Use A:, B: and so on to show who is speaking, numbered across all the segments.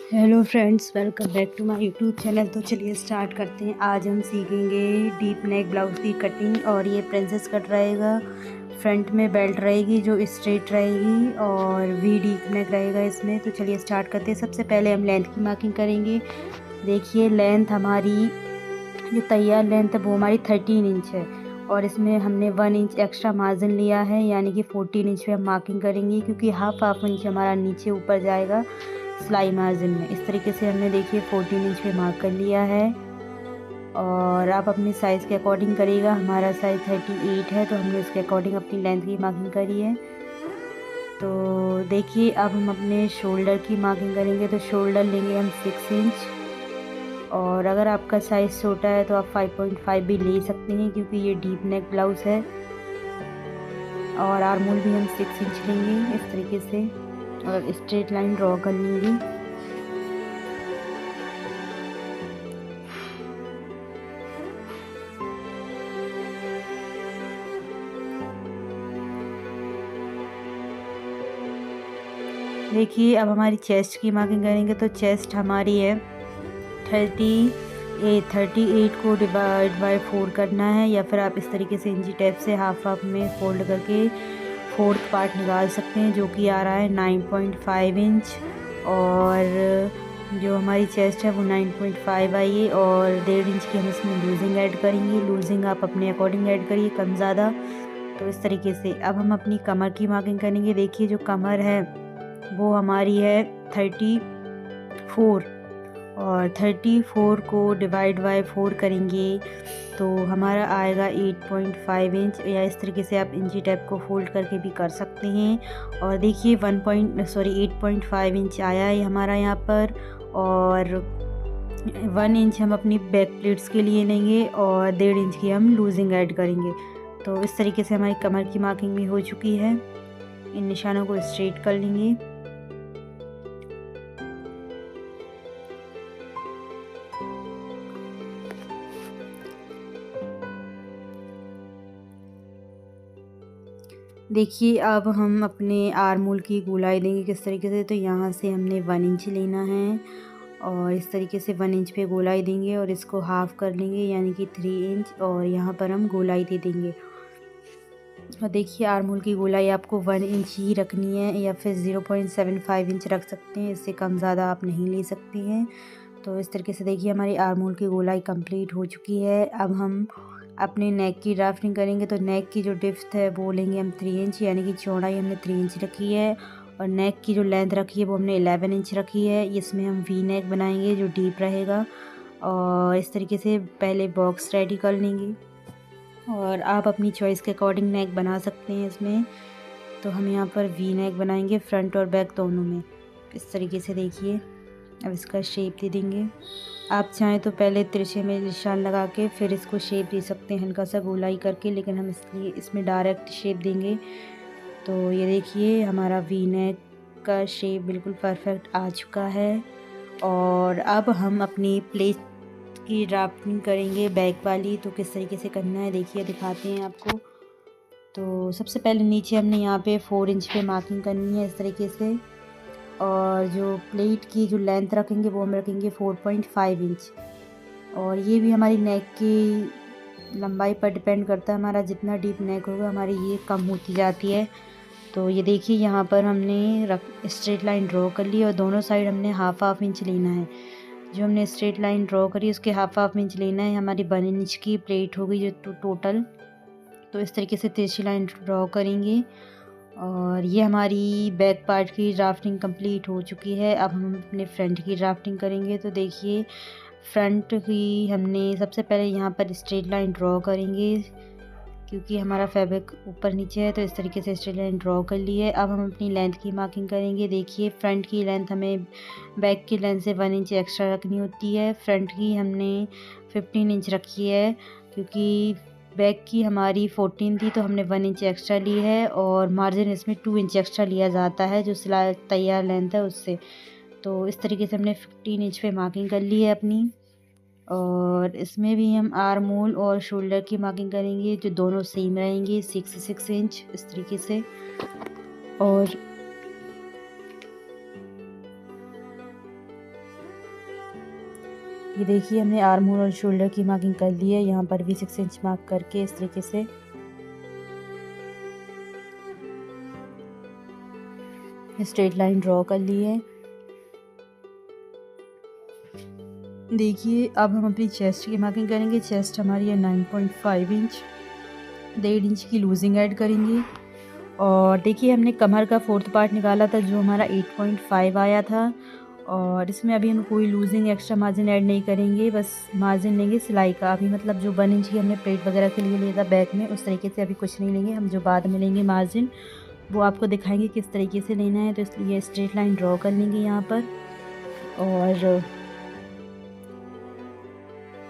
A: Hello friends, welcome back to my YouTube channel. तो चलिए start करते हैं। आज हम सीखेंगे डीप नेक ब्लाउज़ की कटिंग। और ये प्रिंसेस कट रहेगा। फ्रंट में बेल्ट रहेगी जो स्ट्रेट रहेगी और वी डीप नेक रहेगा इसमें। तो चलिए स्टार्ट करते हैं। सबसे पहले हम लेंथ की मार्किंग करेंगे। देखिए लेंथ हमारी जो तैयार लेंथ है वो हमारी 13 इंच है। और इसमें हमने 1 इंच एक्स्ट्रा मार्जिन लिया है, यानी कि 14 इंच पे हम मार्किंग करेंगे, क्योंकि हाफ इंच हमारा नीचे ऊपर जाएगा सिलाई मार्जिन में। इस तरीके से हमने देखिए 14 इंच पे मार्क कर लिया है। और आप अपनी साइज़ के अकॉर्डिंग करिएगा। हमारा साइज़ 38 है, तो हमने उसके अकॉर्डिंग अपनी लेंथ की मार्किंग करी है। तो देखिए अब हम अपने शोल्डर की मार्किंग करेंगे। तो शोल्डर लेंगे हम 6 इंच। और अगर आपका साइज़ छोटा है तो आप 5.5 भी ले सकते हैं, क्योंकि ये डीप नेक ब्लाउज़ है। और आर्मोल भी हम 6 इंच लेंगे इस तरीके से, और स्ट्रेट लाइन ड्रॉ कर लेंगे। देखिए अब हमारी चेस्ट की मार्किंग करेंगे। तो चेस्ट हमारी है 38 को डिवाइड बाय 4 करना है, या फिर आप इस तरीके से इंची टेप से हाफ में फोल्ड करके फोर्थ पार्ट निकाल सकते हैं, जो कि आ रहा है 9.5 इंच। और जो हमारी चेस्ट है वो 9.5 आई है। और 1.5 इंच की हम इसमें लूजिंग ऐड करेंगे। लूजिंग आप अपने अकॉर्डिंग ऐड करिए, कम ज़्यादा। तो इस तरीके से अब हम अपनी कमर की मार्किंग करेंगे। देखिए जो कमर है वो हमारी है 34। और 34 को डिवाइड बाय 4 करेंगे तो हमारा आएगा 8.5 इंच, या इस तरीके से आप इंची टेप को फोल्ड करके भी कर सकते हैं। और देखिए 8.5 इंच आया है हमारा यहाँ पर। और 1 इंच हम अपनी बैक प्लेट्स के लिए लेंगे, और 1.5 इंच की हम लूजिंग ऐड करेंगे। तो इस तरीके से हमारी कमर की मार्किंग भी हो चुकी है। इन निशानों को स्ट्रेट कर लेंगे। देखिए अब हम अपने आर्मोल की गोलाई देंगे किस तरीके से। तो यहाँ से हमने 1 इंच लेना है, और इस तरीके से 1 इंच पे गोलाई देंगे और इसको हाफ कर लेंगे, यानी कि 3 इंच। और यहाँ पर हम गोलाई दे देंगे। और देखिए आर्मोल की गोलाई आपको 1 इंच ही रखनी है, या फिर 0.75 इंच रख सकते हैं। इससे कम ज़्यादा आप नहीं ले सकते हैं। तो इस तरीके से देखिए हमारी आर्मोल की गोलाई कंप्लीट हो चुकी है। अब हम अपने नेक की ड्राफ्टिंग करेंगे। तो नेक की जो डिप्थ है वो लेंगे हम 3 इंच, यानी कि चौड़ाई हमने 3 इंच रखी है। और नेक की जो लेंथ रखी है वो हमने 11 इंच रखी है। इसमें हम वी नेक बनाएंगे जो डीप रहेगा। और इस तरीके से पहले बॉक्स रेडी कर लेंगे, और आप अपनी चॉइस के अकॉर्डिंग नेक बना सकते हैं इसमें। तो हम यहाँ पर वी नेक बनाएंगे फ्रंट और बैक दोनों में। इस तरीके से देखिए अब इसका शेप दे देंगे। आप चाहें तो पहले तिरछे में निशान लगा के फिर इसको शेप दे सकते हैं, हल्का सा गोलाई करके, लेकिन हम इसलिए इसमें डायरेक्ट शेप देंगे। तो ये देखिए हमारा वी नेक का शेप बिल्कुल परफेक्ट आ चुका है। और अब हम अपनी प्लेट की ड्राफ्टिंग करेंगे बैक वाली। तो किस तरीके से करना है देखिए, दिखाते हैं आपको। तो सबसे पहले नीचे हमने यहाँ पे 4 इंच पे मार्किंग करनी है इस तरीके से। और जो प्लेट की जो लेंथ रखेंगे वो हम रखेंगे 4.5 इंच। और ये भी हमारी नेक की लंबाई पर डिपेंड करता है। हमारा जितना डीप नेक होगा हमारी ये कम होती जाती है। तो ये देखिए यहाँ पर हमने स्ट्रेट लाइन ड्रॉ कर ली, और दोनों साइड हमने हाफ इंच लेना है। जो हमने स्ट्रेट लाइन ड्रॉ करी उसके हाफ इंच लेना है। हमारी 1 इंच की प्लेट होगी जो टोटल। तो इस तरीके से तिरछी लाइन ड्रॉ करेंगे। और ये हमारी बैक पार्ट की ड्राफ्टिंग कंप्लीट हो चुकी है। अब हम अपने फ्रंट की ड्राफ्टिंग करेंगे। तो देखिए फ्रंट की हमने सबसे पहले यहाँ पर स्ट्रेट लाइन ड्रॉ करेंगे, क्योंकि हमारा फैब्रिक ऊपर नीचे है। तो इस तरीके से स्ट्रेट लाइन ड्रॉ कर ली है। अब हम अपनी लेंथ की मार्किंग करेंगे। देखिए फ्रंट की लेंथ हमें बैक की लेंथ से 1 इंच एक्स्ट्रा रखनी होती है। फ्रंट की हमने 15 इंच रखी है, क्योंकि बैक की हमारी 14 थी, तो हमने 1 इंच एक्स्ट्रा ली है। और मार्जिन इसमें 2 इंच एक्स्ट्रा लिया जाता है जो सिलाई तैयार लेंथ है उससे। तो इस तरीके से हमने 15 इंच पे मार्किंग कर ली है अपनी। और इसमें भी हम आर्म होल और शोल्डर की मार्किंग करेंगे, जो दोनों सेम रहेंगे 6 इंच इस तरीके से। और ये देखिए हमने आर्म होल और शोल्डर की मार्किंग कर ली है। यहाँ पर भी 6 इंच मार्क करके इस तरीके से स्ट्रेट लाइन ड्रॉ कर ली है। देखिए अब हम अपनी चेस्ट की मार्किंग करेंगे। चेस्ट हमारी है 9.5 इंच। 1.5 इंच की लूजिंग ऐड करेंगे। और देखिए हमने कमर का 4th पार्ट निकाला था जो हमारा 8.5 आया था। और इसमें अभी हम कोई लूजिंग एक्स्ट्रा मार्जिन ऐड नहीं करेंगे, बस मार्जिन लेंगे सिलाई का। अभी मतलब जो 1 इंच की हमने प्लेट वगैरह के लिए लिया था बैक में, उस तरीके से अभी कुछ नहीं लेंगे। हम जो बाद में लेंगे मार्जिन वो आपको दिखाएंगे किस तरीके से लेना है। तो इसलिए स्ट्रेट लाइन ड्रॉ कर लेंगे यहाँ पर। और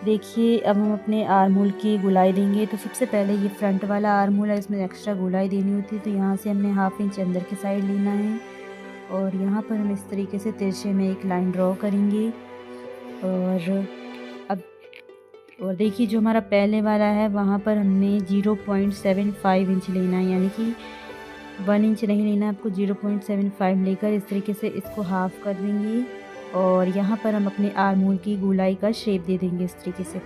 A: देखिए अब हम अपने आर्म होल की गुलाई देंगे। तो सबसे पहले ये फ्रंट वाला आर्म होल है, इसमें एक्स्ट्रा गुलाई देनी होती है। तो यहाँ से हमने 1/2 इंच अंदर की साइड लेना है और यहाँ पर हम इस तरीके से तिरछे में एक लाइन ड्रॉ करेंगे। और देखिए जो हमारा पहले वाला है वहाँ पर हमने 0.75 इंच लेना है, यानी कि 1 इंच नहीं लेना, आपको 0.75 लेकर इस तरीके से इसको हाफ कर देंगे। और यहाँ पर हम अपने आर्म होल की गोलाई का शेप दे देंगे इस तरीके से।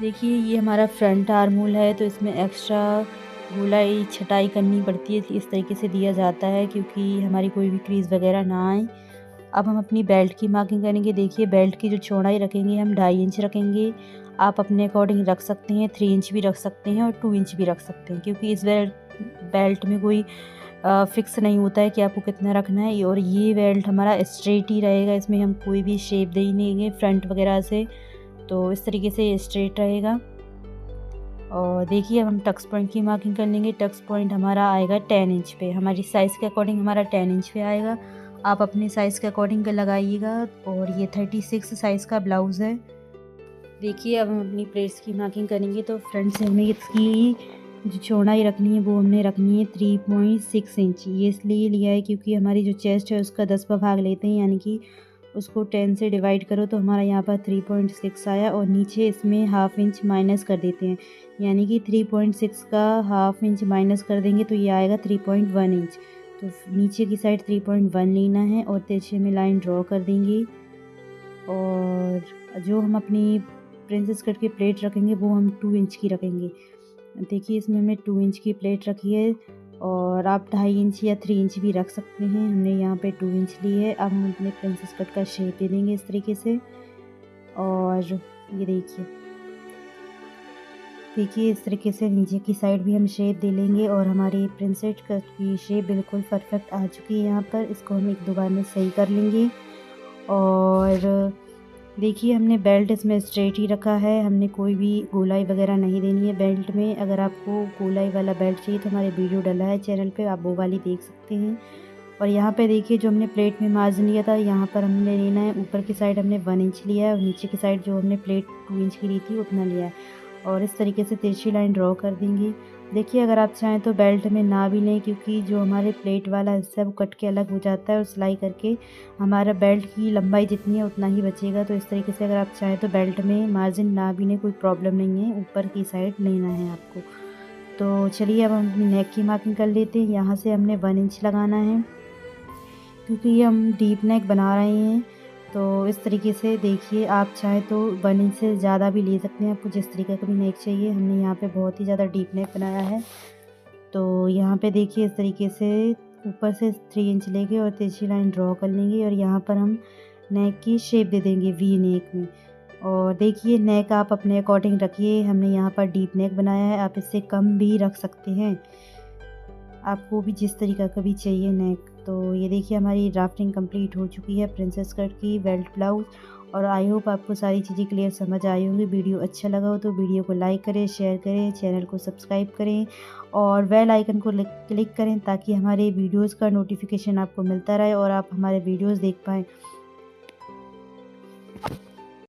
A: देखिए ये हमारा फ्रंट आर्म होल है, तो इसमें एक्स्ट्रा गोलाई छटाई करनी पड़ती है। इस तरीके से दिया जाता है क्योंकि हमारी कोई भी क्रीज वगैरह ना आए। अब हम अपनी बेल्ट की मार्किंग करेंगे। देखिए बेल्ट की जो चौड़ाई रखेंगे हम 2.5 इंच रखेंगे। आप अपने अकॉर्डिंग रख सकते हैं, 3 इंच भी रख सकते हैं और 2 इंच भी रख सकते हैं, क्योंकि इस बेल्ट में कोई फिक्स नहीं होता है कि आपको कितना रखना है। और ये बेल्ट हमारा स्ट्रेट ही रहेगा, इसमें हम कोई भी शेप दे ही नहीं देंगे फ्रंट वगैरह से। तो इस तरीके से ये स्ट्रेट रहेगा। और देखिए अब हम टक्स पॉइंट की मार्किंग कर लेंगे। टक्स पॉइंट हमारा आएगा 10 इंच पे, हमारी साइज़ के अकॉर्डिंग हमारा 10 इंच पे आएगा। आप अपने साइज़ के अकॉर्डिंग लगाइएगा। और ये 36 साइज़ का ब्लाउज़ है। देखिए अब हम अपनी प्लेट्स की मार्किंग करेंगे। तो फ्रंट से हमें इसकी जो चौड़ाई रखनी है वो हमने रखनी है 3.6 इंच। ये इसलिए लिया है क्योंकि हमारी जो चेस्ट है उसका 10वां भाग लेते हैं, यानी कि उसको 10 से डिवाइड करो तो हमारा यहाँ पर 3.6 आया। और नीचे इसमें 1/2 इंच माइनस कर देते हैं, यानी कि 3.6 का 1/2 इंच माइनस कर देंगे तो ये आएगा 3.1 इंच। तो नीचे की साइड 3.1 लेना है और तिरछे में लाइन ड्रॉ कर देंगे। और जो हम अपनी प्रिंसेस कट की प्लेट रखेंगे वो हम 2 इंच की रखेंगे। देखिए इसमें हमने 2 इंच की प्लेट रखी है और आप 2.5 इंच या 3 इंच भी रख सकते हैं। हमने यहाँ पे 2 इंच ली है। अब हम अपने प्रिंसेस कट का शेप दे देंगे इस तरीके से। और ये देखिए इस तरीके से नीचे की साइड भी हम शेप दे लेंगे। और हमारी प्रिंसेस कट की शेप बिल्कुल परफेक्ट आ चुकी है। यहाँ पर इसको हम 1-2 बार में सही कर लेंगे। और देखिए हमने बेल्ट इसमें स्ट्रेट ही रखा है, हमने कोई भी गोलाई वगैरह नहीं देनी है बेल्ट में। अगर आपको गोलाई वाला बेल्ट चाहिए तो हमारे वीडियो डला है चैनल पे, आप वो वाली देख सकते हैं। और यहाँ पे देखिए जो हमने प्लेट में मार्जिन लिया था यहाँ पर हमने लेना है, ऊपर की साइड हमने 1 इंच लिया है और नीचे की साइड जो हमने प्लेट 2 इंच की ली थी उतना लिया है। और इस तरीके से तिरछी लाइन ड्रॉ कर देंगे। देखिए अगर आप चाहें तो बेल्ट में ना भी लें, क्योंकि जो हमारे प्लेट वाला हिस्सा है वो कट के अलग हो जाता है और सिलाई करके हमारा बेल्ट की लंबाई जितनी है उतना ही बचेगा। तो इस तरीके से अगर आप चाहें तो बेल्ट में मार्जिन ना भी लें, कोई प्रॉब्लम नहीं है, ऊपर की साइड लेना है आपको। तो चलिए अब हम अपनी नेक की मार्किंग कर लेते हैं। यहाँ से हमने 1 इंच लगाना है क्योंकि हम डीप नेक बना रहे हैं। तो इस तरीके से देखिए आप चाहे तो 1 इंच से ज़्यादा भी ले सकते हैं, आपको जिस तरीके का भी नेक चाहिए। हमने यहाँ पे बहुत ही ज़्यादा डीप नेक बनाया है। तो यहाँ पे देखिए इस तरीके से ऊपर से 3 इंच लेके और तिरछी लाइन ड्रॉ कर लेंगे और यहाँ पर हम नेक की शेप दे देंगे वी नेक में। और देखिए नेक आप अपने अकॉर्डिंग रखिए, हमने यहाँ पर डीप नेक बनाया है, आप इससे कम भी रख सकते हैं, आपको भी जिस तरीका का भी चाहिए नेक। तो ये देखिए हमारी ड्राफ्टिंग कंप्लीट हो चुकी है प्रिंसेस कट की बेल्ट ब्लाउज़। और आई होप आपको सारी चीज़ें क्लियर समझ आई होंगी। वीडियो अच्छा लगा हो तो वीडियो को लाइक करें, शेयर करें, चैनल को सब्सक्राइब करें और बेल आइकन को क्लिक करें ताकि हमारे वीडियोज़ का नोटिफिकेशन आपको मिलता रहे और आप हमारे वीडियोज़ देख पाएँ।